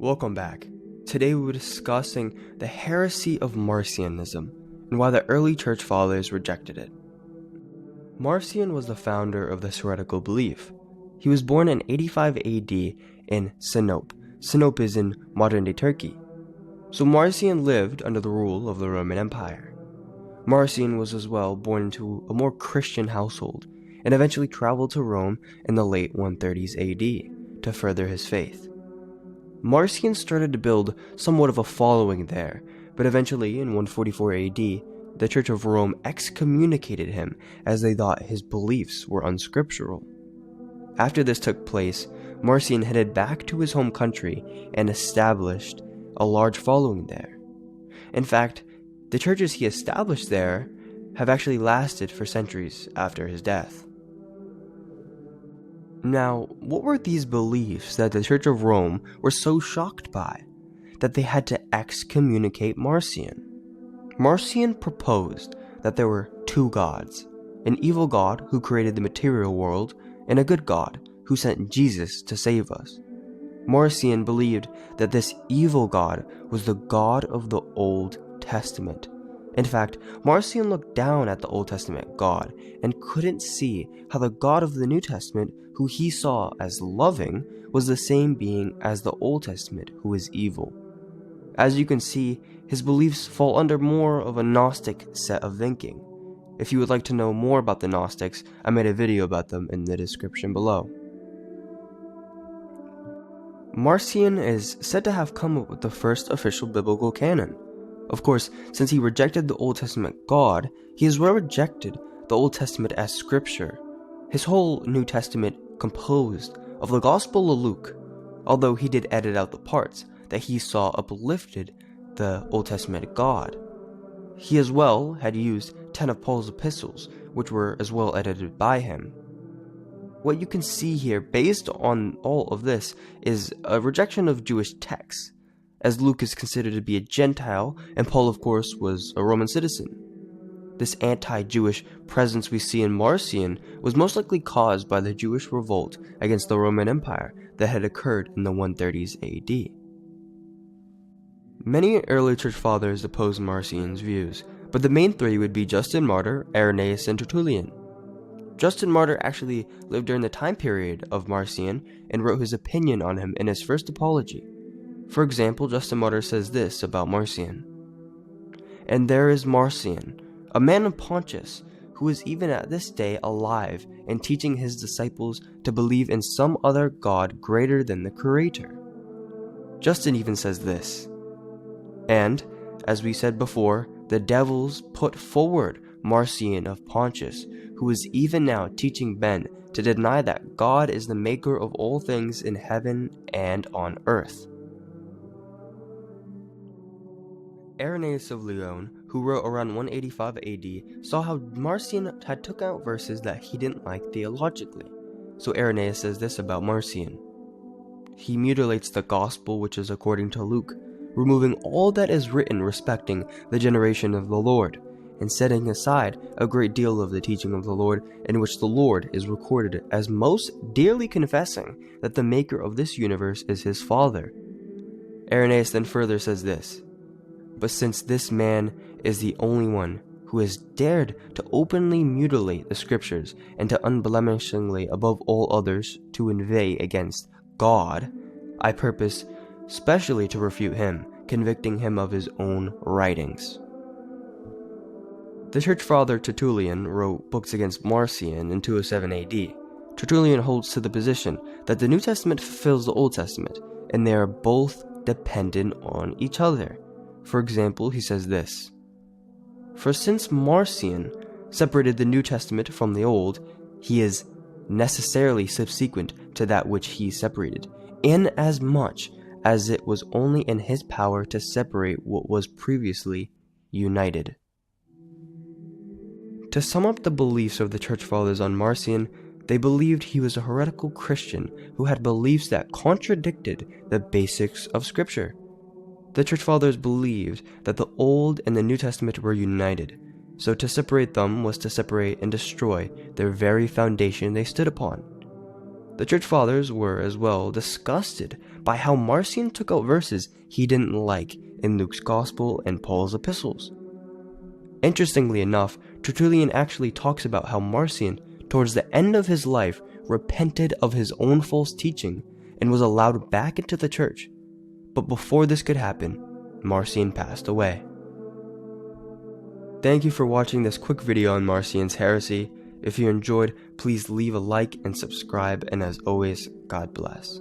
Welcome back. Today we were discussing the heresy of Marcionism and why the early church fathers rejected it. Marcion was the founder of this heretical belief. He was born in 85 AD in Sinope. Sinope is in modern-day Turkey. So Marcion lived under the rule of the Roman Empire. Marcion was as well born into a more Christian household and eventually traveled to Rome in the late 130s AD to further his faith. Marcion started to build somewhat of a following there, but eventually in 144 AD, the Church of Rome excommunicated him as they thought his beliefs were unscriptural. After this took place, Marcion headed back to his home country and established a large following there. In fact, the churches he established there have actually lasted for centuries after his death. Now, what were these beliefs that the Church of Rome were so shocked by that they had to excommunicate Marcion? Marcion proposed that there were two gods, an evil God who created the material world and a good God who sent Jesus to save us. Marcion believed that this evil God was the God of the Old Testament. In fact, Marcion looked down at the Old Testament God and couldn't see how the God of the New Testament, who he saw as loving, was the same being as the Old Testament, who is evil. As you can see, his beliefs fall under more of a Gnostic set of thinking. If you would like to know more about the Gnostics, I made a video about them in the description below. Marcion is said to have come up with the first official biblical canon. Of course, since he rejected the Old Testament God, he as well rejected the Old Testament as scripture. His whole New Testament composed of the Gospel of Luke, although he did edit out the parts that he saw uplifted the Old Testament God. He as well had used 10 of Paul's epistles, which were as well edited by him. What you can see here, based on all of this, is a rejection of Jewish texts, as Luke is considered to be a Gentile, and Paul, of course, was a Roman citizen. This anti-Jewish presence we see in Marcion was most likely caused by the Jewish revolt against the Roman Empire that had occurred in the 130s AD. Many early church fathers opposed Marcion's views, but the main three would be Justin Martyr, Irenaeus, and Tertullian. Justin Martyr actually lived during the time period of Marcion and wrote his opinion on him in his first apology. For example, Justin Martyr says this about Marcion: "And there is Marcion, a man of Pontus, who is even at this day alive and teaching his disciples to believe in some other God greater than the Creator." Justin even says this: "And, as we said before, the devils put forward Marcion of Pontus, who is even now teaching men to deny that God is the maker of all things in heaven and on earth." Irenaeus of Lyon, who wrote around 185 AD, saw how Marcion had took out verses that he didn't like theologically. So Irenaeus says this about Marcion: "He mutilates the gospel which is according to Luke, removing all that is written respecting the generation of the Lord, and setting aside a great deal of the teaching of the Lord, in which the Lord is recorded as most dearly confessing that the maker of this universe is his Father." Irenaeus then further says this: "But since this man is the only one who has dared to openly mutilate the scriptures and to unblemishingly above all others to inveigh against God, I purpose specially to refute him, convicting him of his own writings." The church father Tertullian wrote books against Marcion in 207 AD. Tertullian holds to the position that the New Testament fulfills the Old Testament, and they are both dependent on each other. For example, he says this: "For since Marcion separated the New Testament from the Old, he is necessarily subsequent to that which he separated, inasmuch as it was only in his power to separate what was previously united." To sum up the beliefs of the church fathers on Marcion, they believed he was a heretical Christian who had beliefs that contradicted the basics of Scripture. The church fathers believed that the Old and the New Testament were united, so to separate them was to separate and destroy their very foundation they stood upon. The church fathers were as well disgusted by how Marcion took out verses he didn't like in Luke's Gospel and Paul's epistles. Interestingly enough, Tertullian actually talks about how Marcion, towards the end of his life, repented of his own false teaching and was allowed back into the church. But before this could happen, Marcion passed away. Thank you for watching this quick video on Marcion's heresy. If you enjoyed, please leave a like and subscribe, and as always, God bless.